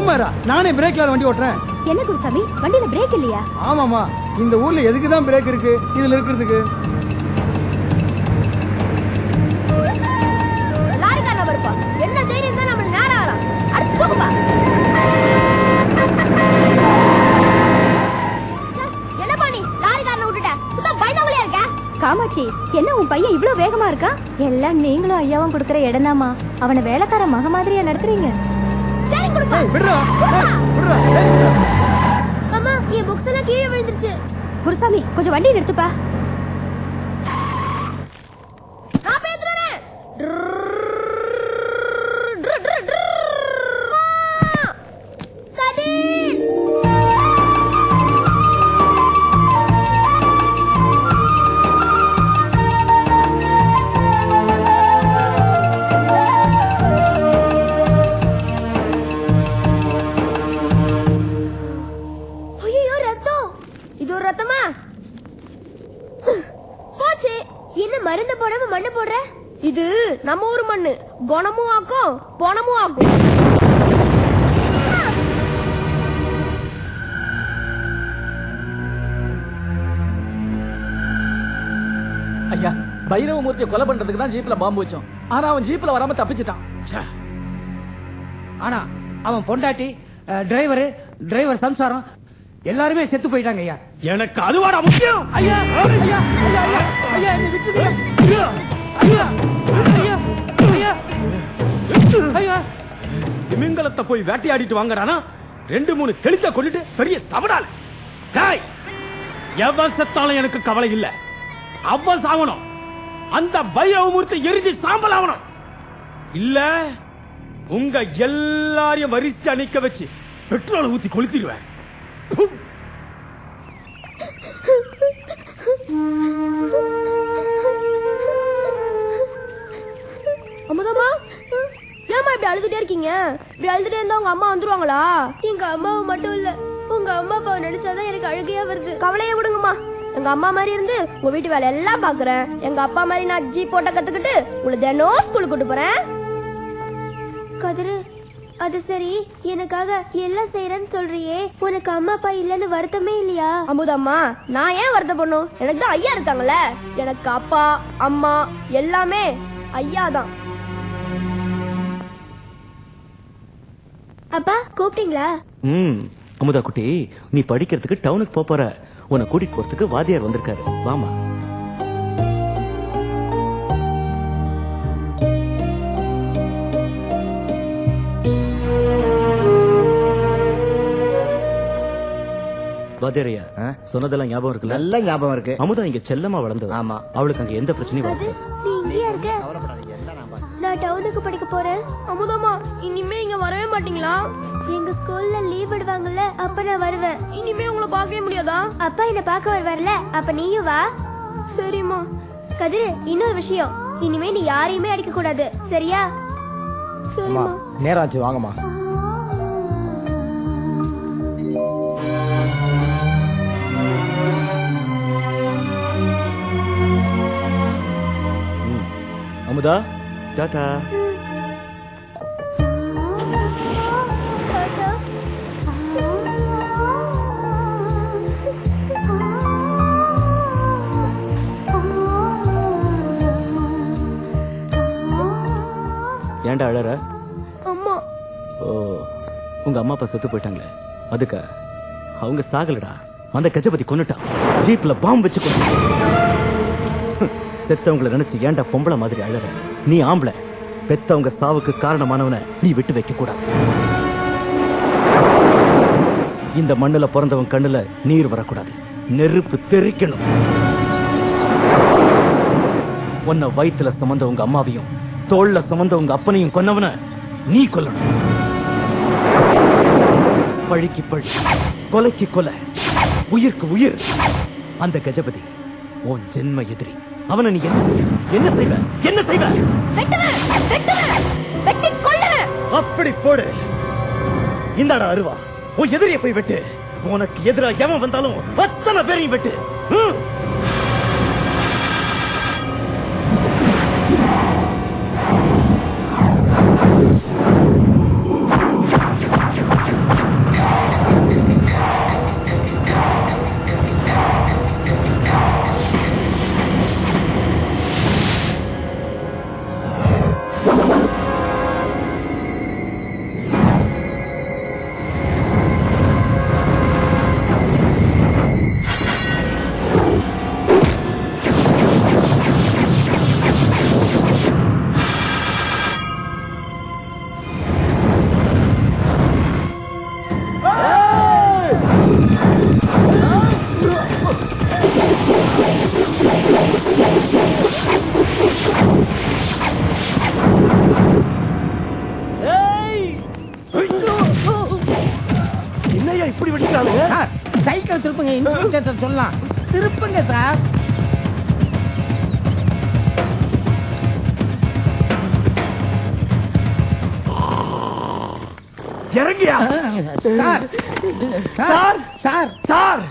சும்மாரா, நானே பிரேக்ல வண்டி ஓட்டுறேன். என்ன குருசாமி, வண்டியில பிரேக் இல்லையா? ஆமாமா, இந்த ஊர்ல எதுக்குதான் பிரேக் இருக்கு இதுல இருக்கிறதுக்கு? லாரிக்காரன வருப்பா, என்ன தைரியம் தான் நம்ம நேரா வரா. அடுத்து போகுப்பா. என்ன பண்ணி லாரிக்காரன விட்டுட்ட? சுத்த பயந்தவளே இருக்க. காமாட்சி, என்ன உன் பையன் இவ்வளவு வேகமா இருக்கா? எல்லாம் நீங்களும் ஐயாவும் கொடுக்கற இடம்தாமா. அவனை வேலைக்கார மக மாதிரியா நடத்துறீங்க. சரி கொடுப்பா. விடுறா விடுறா. அம்மா, என் புக்ஸ் எல்லாம் கீழே விழுந்துருச்சு. குருசாமி, கொஞ்சம் வண்டி நிறுத்துப்பா. நான் பேசுறேன். கதிர், ரத்தமா போச்சு. என்ன மருந்து போடாம மண்ணு போடுற? இது நம்ம ஊர் மண்ணு, குணமும் ஆக்கும் பணமும் ஆக்கும். ஐயா, பைரவமூர்த்தியை கொலை பண்றதுக்கு தான் ஜீப்ல பாம்பு வச்சோம். ஆனா அவன் ஜீப்ல வராம தப்பிச்சிட்டான். ஆனா அவன் பொண்டாட்டி, டிரைவர் சம்சாரம் எல்லாருமே செத்து போயிட்டாங்க ஐயா. எனக்கு அதுவாடா முக்கியம். ஐயா ஐயா ஐயா ஐயா, என்னை விட்டுடுங்க. ஐயா ஐயா ஐயா ஐயா ஐயா, திமிங்கலத்தை போய் வேட்டையாடிட்டு வாங்கறானா, 2-3 கெளிக்க கொண்டுட்டு பெரிய சவடால. டேய், எவன் செத்தாலும் எனக்கு கவலை இல்ல. அவன் சாவணும். அந்த பைரவமூர்த்தி எரிஞ்சு சாம்பல் ஆகணும். இல்ல உங்க எல்லாரையும் வரிசை அணிக்க வச்சு பெட்ரோல் ஊத்தி கொளுத்திடுவேன். அமுதம்மா, ஏமா இப்படி அழுதுட்டே இருக்கீங்க? இப்படி அழுதுட்டே இருந்தா உங்க அம்மா வந்துருவாங்களா? எங்க அம்மாவை மட்டும் இல்ல, உங்க அம்மா அப்பாவை நினைச்சாதான் எனக்கு அழுகையா வருது. கவலைய விடுங்கம்மா. எங்க அம்மா மாதிரி இருந்து உங்க வீட்டு வேலை எல்லாம் பாக்குறேன். எங்க அப்பா மாதிரி நான் ஜீப் போட்ட கத்துக்கிட்டு உங்களை தினம் ஸ்கூலுக்கு கூட்டு போறேன். கதிரு, அது சரி, எனக்காக எல்லாம் செய்யறேன்னு சொல்றியே, உனக்கு அம்மா அப்பா இல்லன்னு வருத்தமே இல்லையா? அமுதம்மா, நான் ஏன் வருத்தப்படணும்? எனக்கு தான் ஐயா இருக்காங்கல்ல. எனக்கு அப்பா அம்மா எல்லாமே ஐயா தான். அப்பா கூப்பிட்டீங்களா? அமுதா குட்டி, நீ படிக்கிறதுக்கு டவுனுக்கு போற. உன்னை கூட்டிட்டு போறதுக்கு வாத்தியார் வந்திருக்காரு. வாமா. வாத்தியாரையா, சொன்னதெல்லாம் ஞாபகம் இருக்கு? நல்ல ஞாபகம் இருக்கு. அமுதா இங்க செல்லமா வளர்ந்தது. ஆமா, அவளுக்கு அங்க எந்த பிரச்சனையும் வராது. நீ இங்கேயா இருக்க? நான் டவுனுக்கு படிக்க போறேன். அமுதம்மா, இனிமே இங்க வரவே மாட்டீங்களா? எங்க ஸ்கூல்ல லீவ் விடுவாங்கல்ல, அப்ப நான் வருவேன். இனிமே உங்களை பார்க்கவே முடியாதா? அப்பா என்ன பார்க்க வருவார்ல, அப்ப நீயும் வா. சரிம்மா. கதிர், இன்னொரு விஷயம், இனிமே நீ யாரையுமே அடிக்க கூடாது, சரியா? சரிம்மா. நேரம் ஆச்சு, வாங்கம்மா. அமுதா, டாடா. ஏன்டா அழற? அம்மா. ஓ, உங்க அம்மா அப்பா செத்து போயிட்டாங்களே, அதுக்கா? அவங்க சாகலடா, அந்த கஜபதி கொன்னுட்டான். ஜீப்ல பாம்பு வச்சு கொண்டு. செத்தவங்களை நினைச்சு ஏன்டா பொம்பளை மாதிரி அழற? நீ ஆம்பளை. பெத்தவங்க சாவுக்கு காரணமானவனை நீ விட்டு வைக்க கூடாது. இந்த மண்ணுல பிறந்தவன் கண்ணுல நீர் வரக்கூடாது, நெருப்பு தெறிக்கணும். உன்னை வயிற்றுல சுமந்த உங்க அம்மாவையும் தோல்ல சுமந்த உங்க அப்பனையும் கொன்னவன நீ கொல்லணும். பழிக்கு பழி, கொலைக்கு கொலை, உயிருக்கு உயிர். அந்த கஜபதி உன் ஜென்ம எதிரி. அவனை நீ என்ன செய்வ? என்ன செய்வ? அப்படி போடு. இந்தாடா அருவா, உன் எதிரியை போய் வெட்டு. உனக்கு எதிரா எவன் வந்தாலும் அத்தனை பேரையும் வெட்டு. விட்டுட்டானுங்க. சார் சைக்கிள் திருப்புங்க, இன்ஸ்பெக்டர் சொல்லலாம். திருப்புங்க சார். இறங்கியா சார் சார் சார் சார்.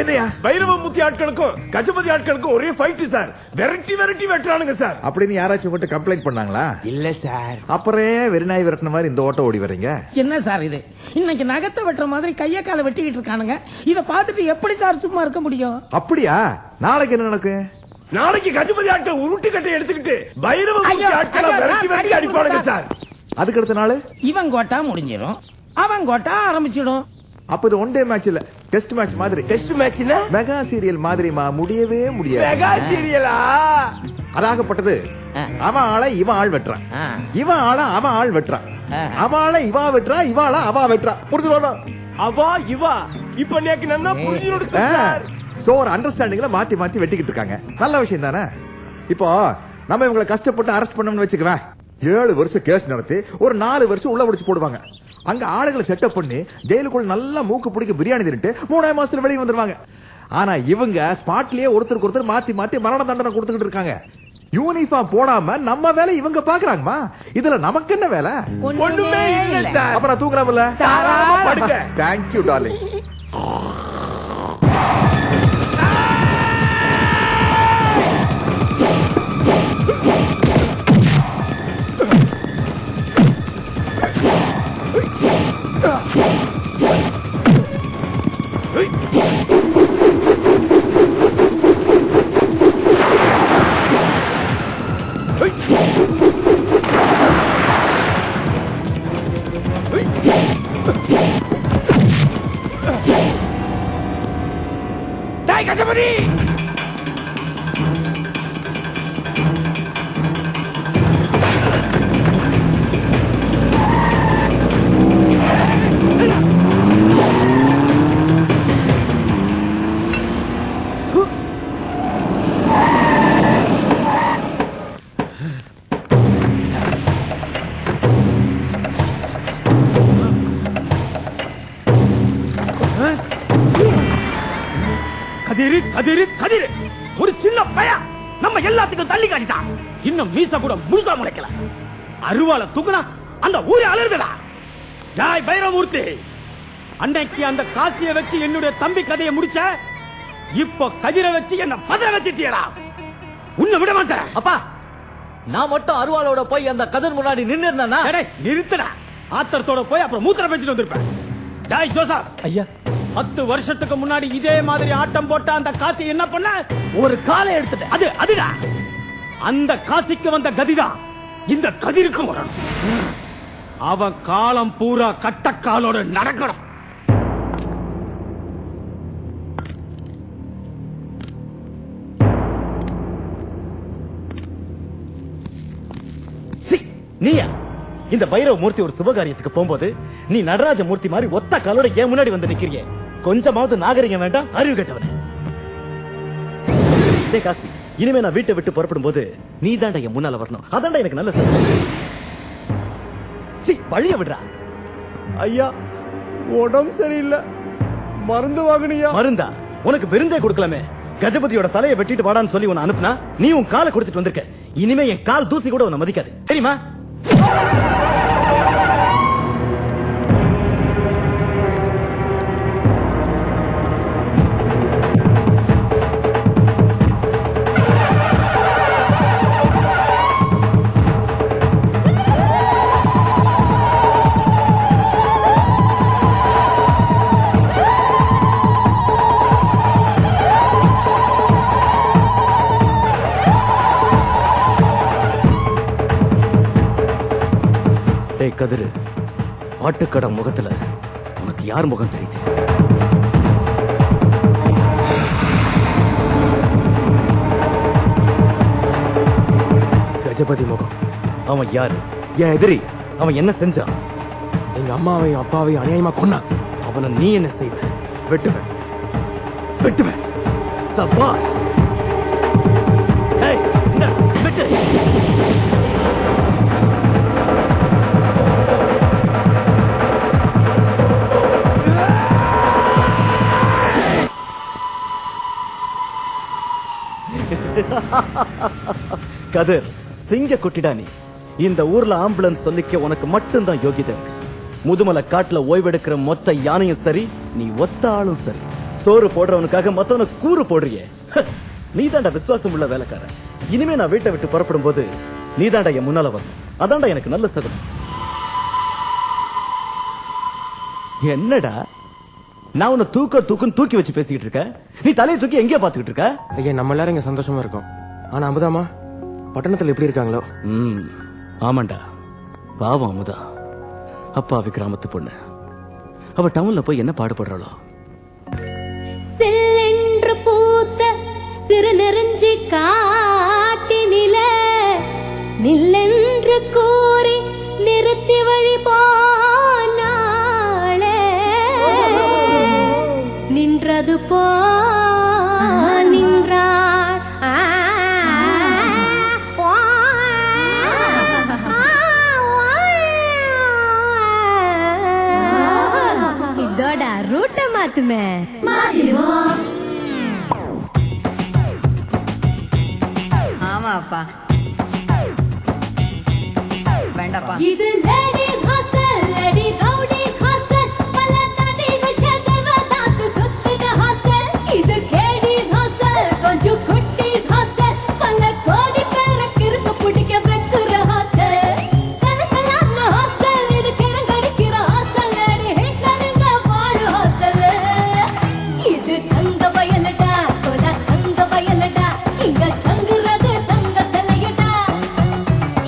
என்னையா பைரவமூர்த்தி ஆட்களுக்கும் கஜபதி ஆட்களுக்கும் ஒரே ஃபைட் சார். விரட்டி விரட்டி வெட்டுறானுங்க சார். அப்படின்னு யாராச்சும் மட்டும் கம்ப்ளைண்ட் பண்ணாங்களா? இல்ல சார். அப்புறம் வெறிநாய் விரட்டின மாதிரி இந்த ஓட்ட ஓடி வரீங்க? என்ன சார் இது? இன்னைக்கு நகத்தை வெட்டுற மாதிரி கைய கால வெட்டிக்கிட்டு இருக்கானுங்க. இத பாத்துட்டு எப்படி சார் சும்மா இருக்க முடியும்? அப்படியா? நாளைக்கு என்ன நடக்கும்? நாளைக்கு கஜபதி ஆட்கள் உருட்டு கட்டை எடுத்துக்கிட்டு பைரவமூர்த்தி ஆட்களை விரட்டி விரட்டி அடிப்பானுங்க சார். அதுக்கு அடுத்த நாள் இவன் கோட்டா முடிஞ்சிடும், அவன் கோட்டா ஆரம்பிச்சிடும். அப்ப இது ஒன் டே மேட்ச் இல்ல, டெஸ்ட் மேட்ச் மாதிரி. டெஸ்ட் மேட்ச்னா மெகா சீரியல் மாதிரிமா, முடியவே முடியாது. மெகா சீரியலா? அதாகப்பட்டது. அவன் ஆளை இவன் ஆள் வெட்டுறான், இவன் ஆள அவன் ஆள் வெட்டுறான், அவன் ஆளை இவா வெட்டுறா, இவாள அவா வெட்டுறா. புரிஞ்சுக்கோங்க. அவா இவா இப்ப நேக்கு நல்லா புரிஞ்சுடுது சார். சோ ஒரு அண்டர்ஸ்டாண்டிங்ல மாத்தி மாத்தி வெட்டிக்கிட்டு இருக்காங்க. நல்ல விஷயம் தானே? இப்போ நம்ம இவங்களை கஷ்டப்பட்டு அரெஸ்ட் பண்ணோம்னு வச்சுக்குவேன், 7 வருஷம் கேஸ் நடத்தி ஒரு 4 வருஷம் உள்ள முடிச்சு போடுவாங்க. அங்க ஆளுகளை செட்டப் பண்ணி ஜெயிலுக்குள்ள நல்லா மூக்கு பிடிக்க பிரியாணி தின்னுட்டு 3 மாசத்துல வெளியே வந்துருவாங்க. ஆனா இவங்க ஸ்பாட்லயே ஒருத்தருக்கு ஒருத்தர் மாத்தி மாத்தி மரண தண்டனை கொடுத்துக்கிட்டு இருக்காங்க. யூனிஃபார்ம் போடாம நம்ம வேலை இவங்க பாக்குறாங்கம்மா. இதுல நமக்கு என்ன வேலை? ஒண்ணுமே இல்ல சார். அப்புறம் தூங்குறாமல தாராளமா படுங்க. Thank you darling. கஜபதி கதிரு கதிரு கதிரு ஒரு சின்ன பையன் நம்ம எல்லாத்துக்கும் தள்ளி காட்டிட்டான். இன்னும் மீச கூட முழுசா முளைக்கல. அருவால தூக்குனா அந்த ஊரே அலறுதடா. ஜாய் பைரவமூர்த்தி, அன்னைக்கு அந்த காசியை வச்சு என்னுடைய தம்பி கதையை முடிச்ச, இப்போ கதிரை வச்சு என்ன பதற வச்சிட்டியடா. உன்னை விட மாட்டேன். அப்பா, நான் மட்டும் அருவாளோட போய் அந்த கதிர் முன்னாடி நின்னு இருந்தா நிறுத்தடா. ஆத்திரத்தோட போய் அப்புறம் மூத்திர வச்சுட்டு வந்திருப்பேன். ஜாய் ஜோசப் ஐயா, 10 வருஷத்துக்கு முன்னாடி இதே மாதிரி ஆட்டம் போட்ட அந்த காசி என்ன பண்ண? ஒரு காலை எடுத்துட்டேன். அதுடா, அந்த காசிக்கு வந்த கதிதான் இந்த கதிருக்கும் வரணும். அவன் காலம் பூரா கட்டக்காலோட நடக்கணும். நீயா? இந்த பைரவ மூர்த்தி ஒரு சுபகாரியத்துக்கு போகும்போது நீ நடராஜ மூர்த்தி மாதிரி ஒத்த காலோட ஏன் முன்னாடி வந்து நிக்கிறிய? கொஞ்சமாவது நாகரிகம் வேண்டாம், அறிவு கெட்டவனே. காசி, இனிமே நான் வீட்டை விட்டு புறப்படும் போது நீ தாண்டா என் முன்னால வரணும். அதாண்டா எனக்கு நல்ல வழிய விடுறா. ஐயா, உடம்பு சரியில்லை, மருந்து வாங்கினியா? மருந்தா? உனக்கு விருந்தே கொடுக்கலாமே. கஜபதியோட தலையை வெட்டிட்டு வாடான்னு சொல்லி உன்னை அனுப்புனா நீ உன் காலை கொடுத்துட்டு வந்திருக்க. இனிமே என் கால் தூசி கூட உன்னை மதிக்காது, தெரியுமா? கதிரு, ஆட்டுக்கடை முகத்துல உனக்கு யார் முகம் தெரியுது? கஜபதி முகம். அவன் யாரு? என் எதிரி. அவன் என்ன செஞ்சான்? எங்க அம்மாவையும் அப்பாவையும் அநியாயமா கொன்னான். அவனை நீ என்ன செய்வ? வெட்டுவேன், வெட்டுவேன். சபாஷ். வெட்டு. கதிர் சிங்க குட்டிடா நீ. இந்த ஊர்ல ஆம்புலன்ஸ் சொல்லிக்க உனக்கு மட்டும்தான் யோகிதை இருக்கு. முதுமலை காட்டுல ஓய்வெடுக்கிற மொத்த யானையும் சரி, நீ ஒத்த ஆளும் சரி. சோறு போடுறவனுக்காக மத்தவன கூறு போடுறியே, நீ தாண்டா விசுவாசம் உள்ள வேலைக்காரன். இனிமே நான் வீட்டை விட்டு புறப்படும் போது நீ தாண்டா என் முன்னால வரணும். அதான்டா எனக்கு நல்ல சகுனம். என்னடா நான் உன்னை தூக்கி வச்சு பேசிக்கிட்டு இருக்க, நீ தலையை தூக்கி எங்கேயா பாத்துக்கிட்டு இருக்க? ஐயா நம்ம எல்லாரும் இங்க சந்தோஷமா இருக்கோம். ஆனா அமுதாமா பட்டணத்துல எப்படி இருக்காங்களோ? ஆமாண்டா, பாவம் அமுதா. அப்பாவி கிராமத்து பொண்ணு, அவ டவுன்ல போய் என்ன பாடுபடுறாளோ. செல்லென்று பூத்த சிறு நெருஞ்சி காட்டினில நில்லென்று கூறி நிறுத்தி வழி போனாளே, நின்றது போ நின்றாள். இதோட ரூட்ட மாத்துமே. ஆமாப்பா, வேண்டாப்பா. இது ladies hostel, lady rowdies hostel, பல தடிகள் சேர்ந்தவதாசு சுத்தின ஹாஸ்டல். இது கேடிஸ் ஹாஸ்டல், கொஞ்சம் குட்டிஸ் ஹாஸ்டல், பல கோடி பேருக்கு இருக்க பிடிக்க வைக்கிற ஹாஸ்டல். கலக்கலான ஹாஸ்டல், இது கிரங்கடிக்கிற ஹாஸ்டல், லேடி ஹிட்லருங்க வாழு ஹாஸ்டல். இது தங்க வயலடா, கொல தங்க வயலடா, இங்க தங்குறது தங்க சிலையடா.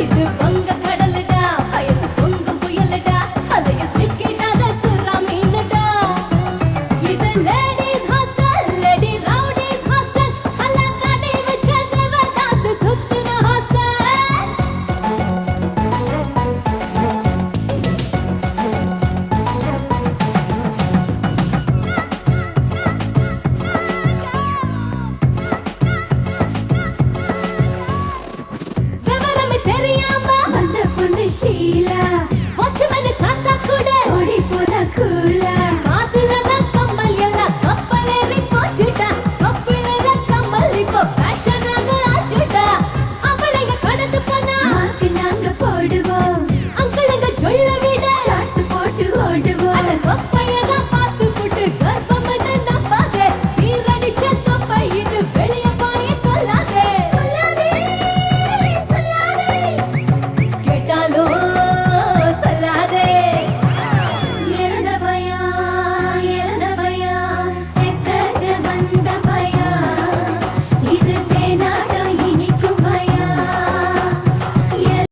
இது வங்க கடலடா, வயசு பொங்கும் புயலடா, அலைய சிக்கிடாத சுறா மீனடா. இது ladies hostel, lady rowdies hostel, பல தடி வச்ச தேவதாசு சுத்தின ஹாஸ்டல். விவரமே தெரியாம அந்த பொண்ணு ஷீலா